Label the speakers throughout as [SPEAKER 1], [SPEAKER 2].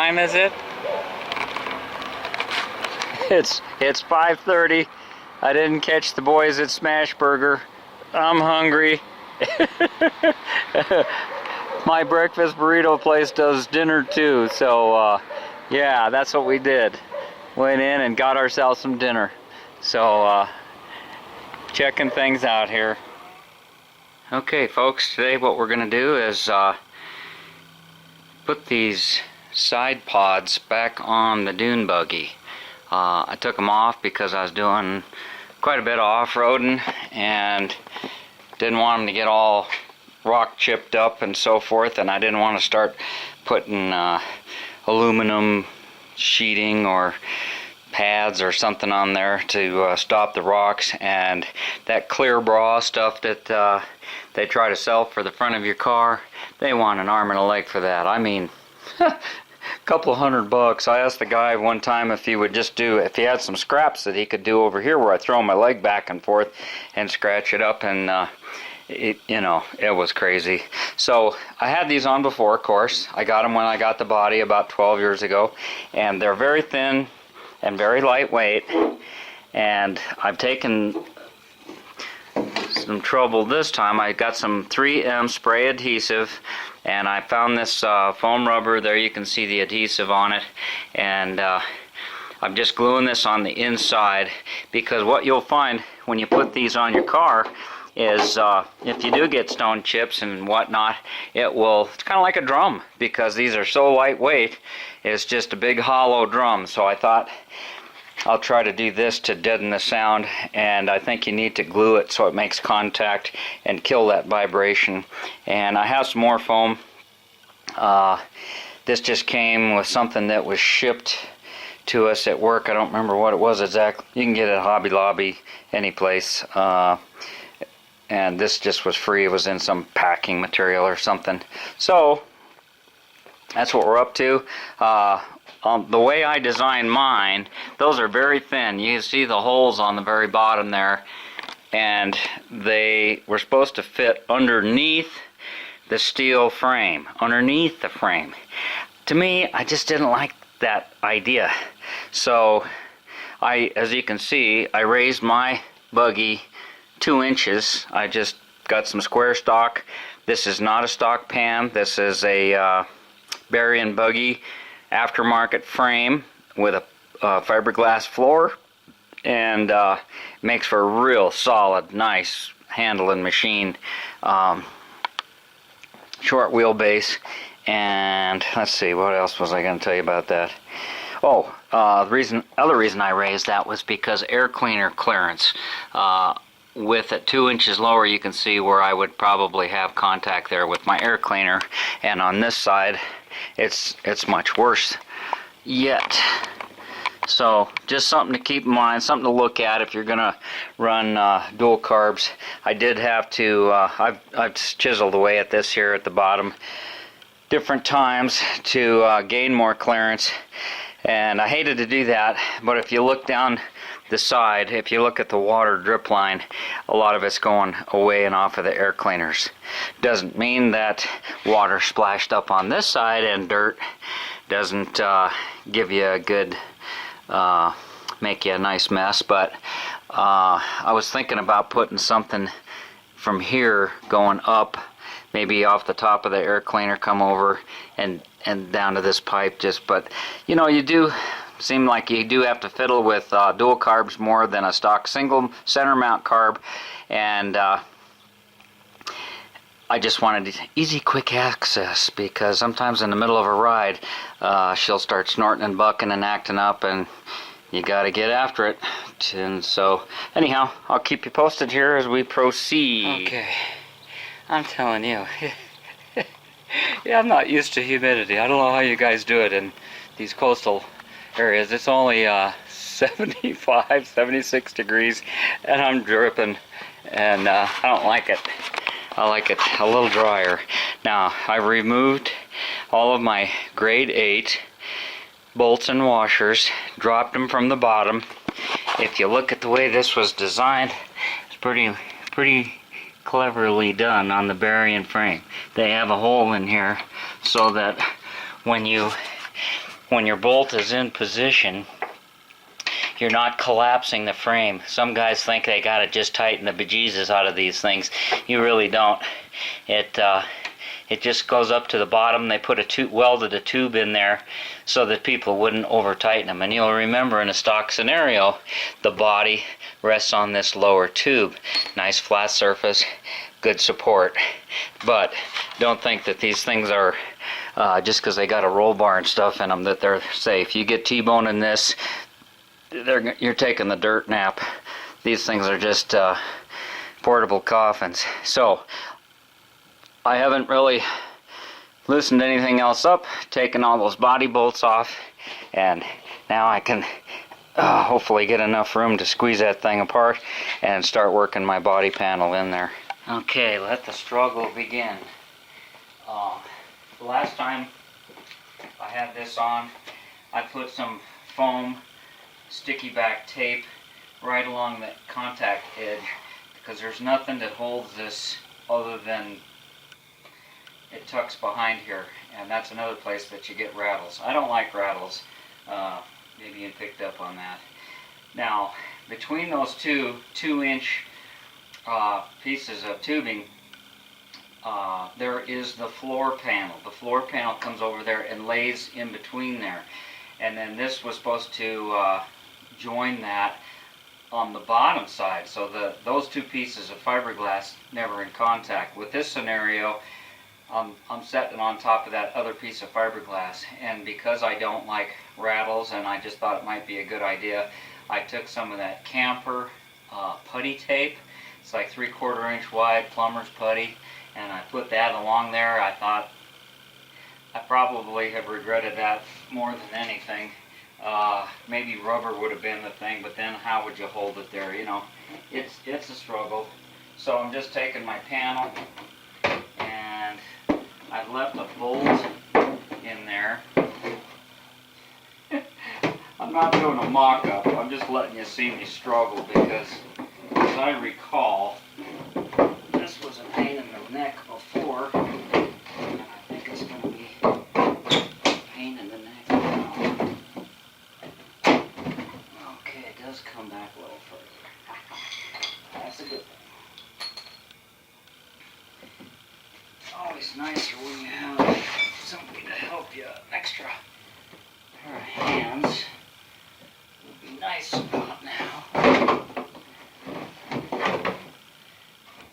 [SPEAKER 1] time is it? It's 5:30. I didn't catch the boys at Smashburger. I'm hungry. My breakfast burrito place does dinner too, so yeah, that's what we did. Went in and got ourselves some dinner. So checking things out here. Okay folks, today what we're gonna do is put these side pods back on the Dune Buggy. I took them off because I was doing quite a bit of off-roading and didn't want them to get all rock chipped up and so forth, and I didn't want to start putting aluminum sheeting or pads or something on there to stop the rocks, and that clear bra stuff that they try to sell for the front of your car, they want an arm and a leg for that. I mean, couple of $100. I asked the guy one time if he would just do, if he had some scraps that he could do over here where I throw my leg back and forth and scratch it up, and you know, it was crazy. So I had these on before, of course. I got them when I got the body about 12 years ago, and they're very thin and very lightweight, and I've taken some trouble this time. I got some 3M spray adhesive, and I found this foam rubber. There you can see the adhesive on it, and I'm just gluing this on the inside, because what you'll find when you put these on your car is if you do get stone chips and whatnot, it's kind of like a drum, because these are so lightweight. It's just a big hollow drum. So I thought I'll try to do this to deaden the sound, and I think you need to glue it so it makes contact and kill that vibration. And I have some more foam. This just came with something that was shipped to us at work. I don't remember what it was exactly. You can get it at Hobby Lobby, any place. And this just was free. It was in some packing material or something. So that's what we're up to. The way I designed mine, those are very thin. You can see the holes on the very bottom there, and they were supposed to fit underneath the steel frame, underneath the frame. To me, I just didn't like that idea. So as you can see, I raised my buggy 2 inches. I just got some square stock. This is not a stock pan. This is a Dune Buggy aftermarket frame with a fiberglass floor, and makes for a real solid, nice handling machine. Short wheelbase, and let's see, what else was I going to tell you about that? Oh, the other reason I raised that was because air cleaner clearance. With it 2 inches lower, you can see where I would probably have contact there with my air cleaner, and on this side it's much worse yet. So just something to keep in mind, something to look at if you're gonna run dual carbs. I did have to I've chiseled away at this here at the bottom different times to gain more clearance, and I hated to do that, but if you look down the side, if you look at the water drip line, a lot of it's going away and off of the air cleaners. Doesn't mean that water splashed up on this side and dirt doesn't give you a good, make you a nice mess, but I was thinking about putting something from here going up, maybe off the top of the air cleaner, come over and down to this pipe. But you know, you do seem like you do have to fiddle with dual carbs more than a stock single center mount carb, and I just wanted easy, quick access, because sometimes in the middle of a ride she'll start snorting and bucking and acting up, and you gotta get after it. And so anyhow, I'll keep you posted here as we proceed. Okay, I'm telling you, yeah, I'm not used to humidity. I don't know how you guys do it in these coastal areas. It's only 75, 76 degrees, and I'm dripping, and I don't like it. I like it a little drier. Now, I've removed all of my grade 8 bolts and washers, dropped them from the bottom. If you look at the way this was designed, it's pretty cleverly done on the bearing frame. They have a hole in here so that when you when your bolt is in position, you're not collapsing the frame. Some guys think they gotta just tighten the bejesus out of these things. You really don't. It just goes up to the bottom. They put welded a tube in there so that people wouldn't over tighten them. And you'll remember in a stock scenario, the body rests on this lower tube. Nice flat surface, good support. But don't think that these things are just because they got a roll bar and stuff in them that they're safe. You get T-boning this, you're taking the dirt nap. These things are just portable coffins. So I haven't really loosened anything else up, taken all those body bolts off, and now I can hopefully get enough room to squeeze that thing apart and start working my body panel in there. Okay, let the struggle begin. The last time I had this on, I put some foam sticky back tape right along the contact edge, because there's nothing that holds this other than it tucks behind here, and that's another place that you get rattles. I don't like rattles. Maybe you picked up on that. Now, between those two 2-inch pieces of tubing, there is the floor panel. The floor panel comes over there and lays in between there. And then this was supposed to join that on the bottom side, so those two pieces of fiberglass never in contact. With this scenario, I'm setting on top of that other piece of fiberglass, and because I don't like rattles and I just thought it might be a good idea, I took some of that camper putty tape. It's like 3/4 inch wide plumber's putty, and I put that along there. I thought I probably have regretted that more than anything. Maybe rubber would have been the thing, but then how would you hold it there? You know, it's a struggle. So I'm just taking my panel, and I've left a bolt in there. I'm not doing a mock-up, I'm just letting you see me struggle, because as I recall, this was a pain in the neck before, and I think it's going to be a pain in the neck now. Okay, it does come back a little further. That's a good thing. It's always nicer when you have somebody to help you, an extra pair of hands. Would be nice about now.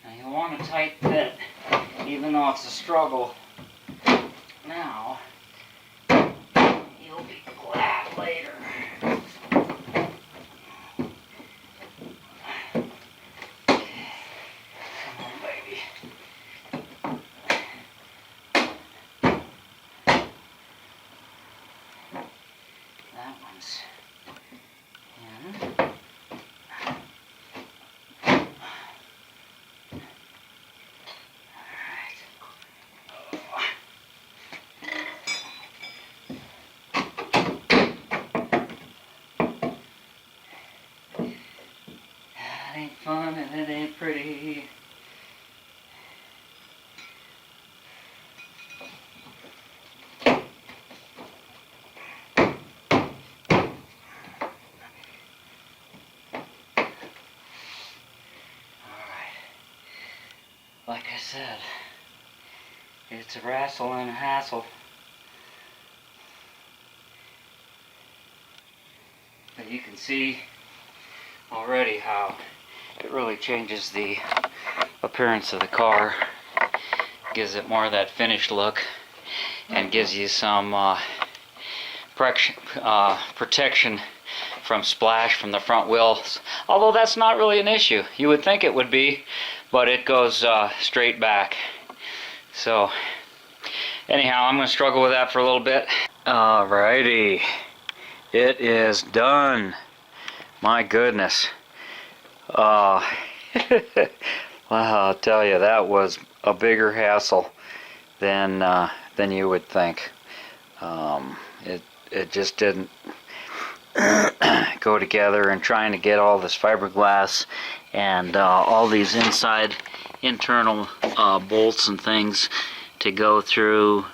[SPEAKER 1] Now you want a tight fit, even though it's a struggle now, you'll be glad later. It ain't fun and it ain't pretty. Like I said, it's a wrestle and a hassle. But you can see already how it really changes the appearance of the car. Gives it more of that finished look and gives you some protection from splash from the front wheels. Although that's not really an issue. You would think it would be, but it goes straight back. So anyhow, I'm going to struggle with that for a little bit. Alrighty, it is done. My goodness. Wow, I'll tell you, that was a bigger hassle than you would think. It just didn't go together, and trying to get all this fiberglass and all these internal bolts and things to go through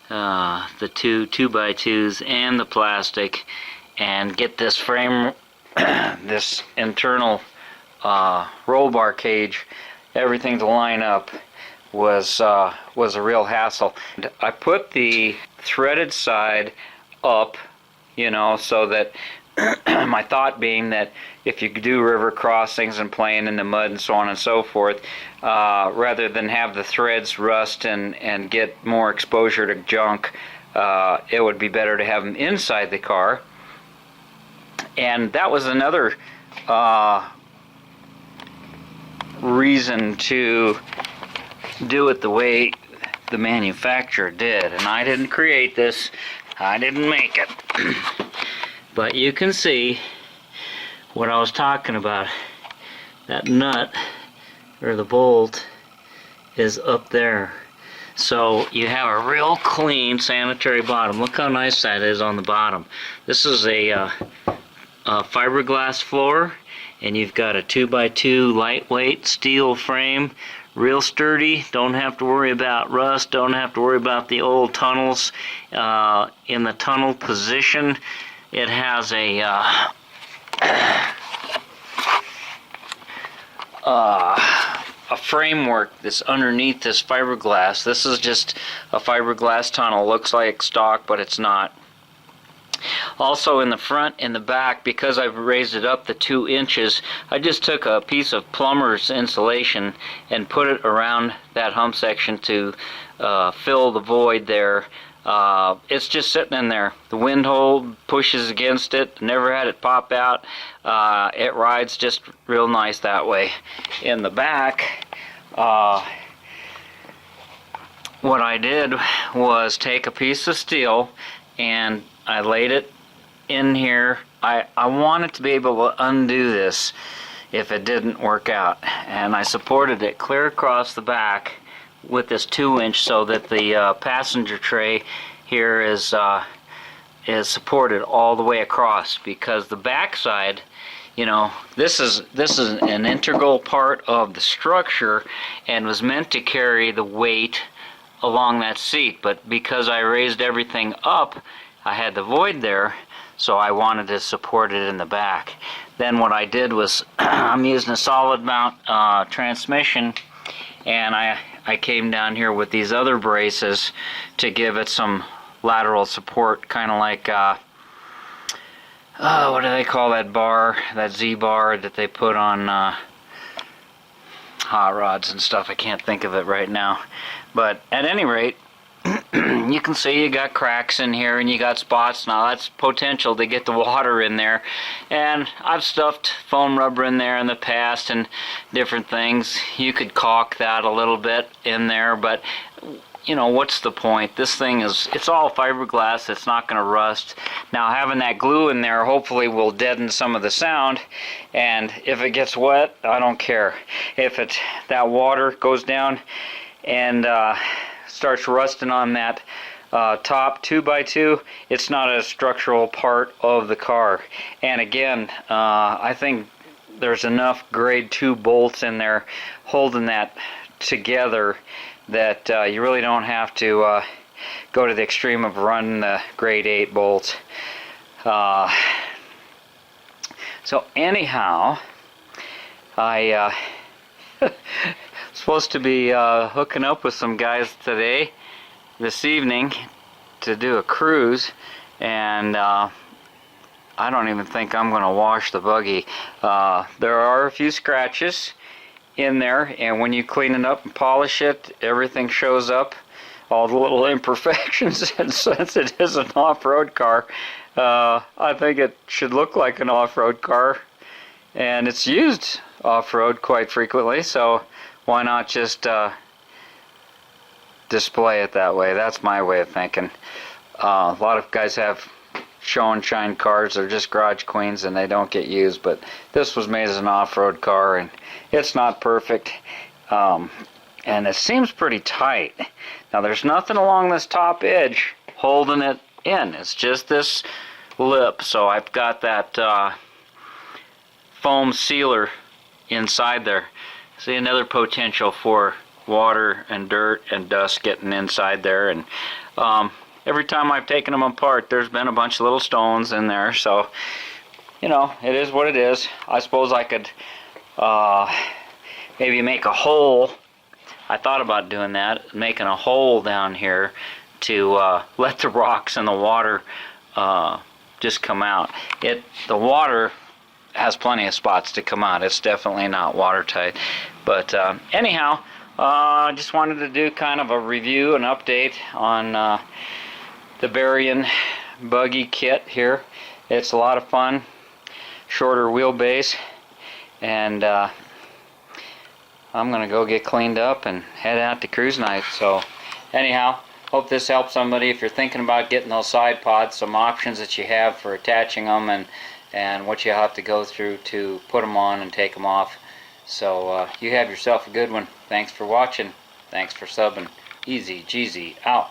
[SPEAKER 1] the two 2x2s and the plastic, and get this frame, this internal roll bar cage, everything to line up was a real hassle. And I put the threaded side up, you know, so that my thought being that if you do river crossings and playing in the mud and so on and so forth, rather than have the threads rust and get more exposure to junk, it would be better to have them inside the car. And that was another reason to do it the way the manufacturer did. And I didn't create this, I didn't make it. But you can see what I was talking about. That nut, or the bolt, is up there. So you have a real clean, sanitary bottom. Look how nice that is on the bottom. This is a fiberglass floor, and you've got a 2x2 lightweight steel frame, real sturdy. Don't have to worry about rust, don't have to worry about the old tunnels. In the tunnel position, it has a framework that's underneath this fiberglass. This is just a fiberglass tunnel. Looks like stock, but it's not. Also in the front and the back, because I've raised it up to 2 inches, I just took a piece of plumber's insulation and put it around that hump section to fill the void there. It's just sitting in there. The wind hole pushes against it. Never had it pop out. It rides just real nice that way. In the back, what I did was take a piece of steel and I laid it in here. I wanted to be able to undo this if it didn't work out, and I supported it clear across the back with this 2-inch so that the passenger tray here is supported all the way across, because the back side, you know, this is an integral part of the structure and was meant to carry the weight along that seat, but because I raised everything up, I had the void there, so I wanted to support it in the back. Then what I did was I'm using a solid mount transmission, and I came down here with these other braces to give it some lateral support, kind of like what do they call that bar, that Z bar that they put on hot rods and stuff. I can't think of it right now, but at any rate, you can see you got cracks in here and you got spots. Now that's potential to get the water in there, and I've stuffed foam rubber in there in the past and different things. You could caulk that a little bit in there, but you know, what's the point? This thing is, it's all fiberglass, it's not going to rust. Now having that glue in there hopefully will deaden some of the sound, and if it gets wet, I don't care. If that water goes down and starts rusting on that top 2x2, it's not a structural part of the car. And again, I think there's enough grade 2 bolts in there holding that together that you really don't have to go to the extreme of running the grade 8 bolts. So anyhow, I supposed to be hooking up with some guys this evening to do a cruise, and I don't even think I'm going to wash the buggy. There are a few scratches in there, and when you clean it up and polish it, everything shows up, all the little imperfections. And since it is an off-road car, I think it should look like an off-road car, and it's used off-road quite frequently, so why not just display it that way? That's my way of thinking. A lot of guys have show and shine cars. They're just garage queens and they don't get used, but this was made as an off-road car, and it's not perfect, and it seems pretty tight. Now there's nothing along this top edge holding it in. It's just this lip, so I've got that foam sealer inside there. See, another potential for water and dirt and dust getting inside there, and Every time I've taken them apart, there's been a bunch of little stones in there, so you know, it is what it is. I suppose I could maybe make a hole. I thought about doing that, making a hole down here to let the rocks and the water just come out. The water has plenty of spots to come out. It's definitely not watertight. But anyhow, I just wanted to do kind of a review and update on the Dune Buggy kit here. It's a lot of fun. Shorter wheelbase, and I'm gonna go get cleaned up and head out to cruise night. So anyhow, hope this helps somebody if you're thinking about getting those side pods, some options that you have for attaching them, and what you have to go through to put them on and take them off. So you have yourself a good one. Thanks for watching. Thanks for subbing. TheEZGZ out.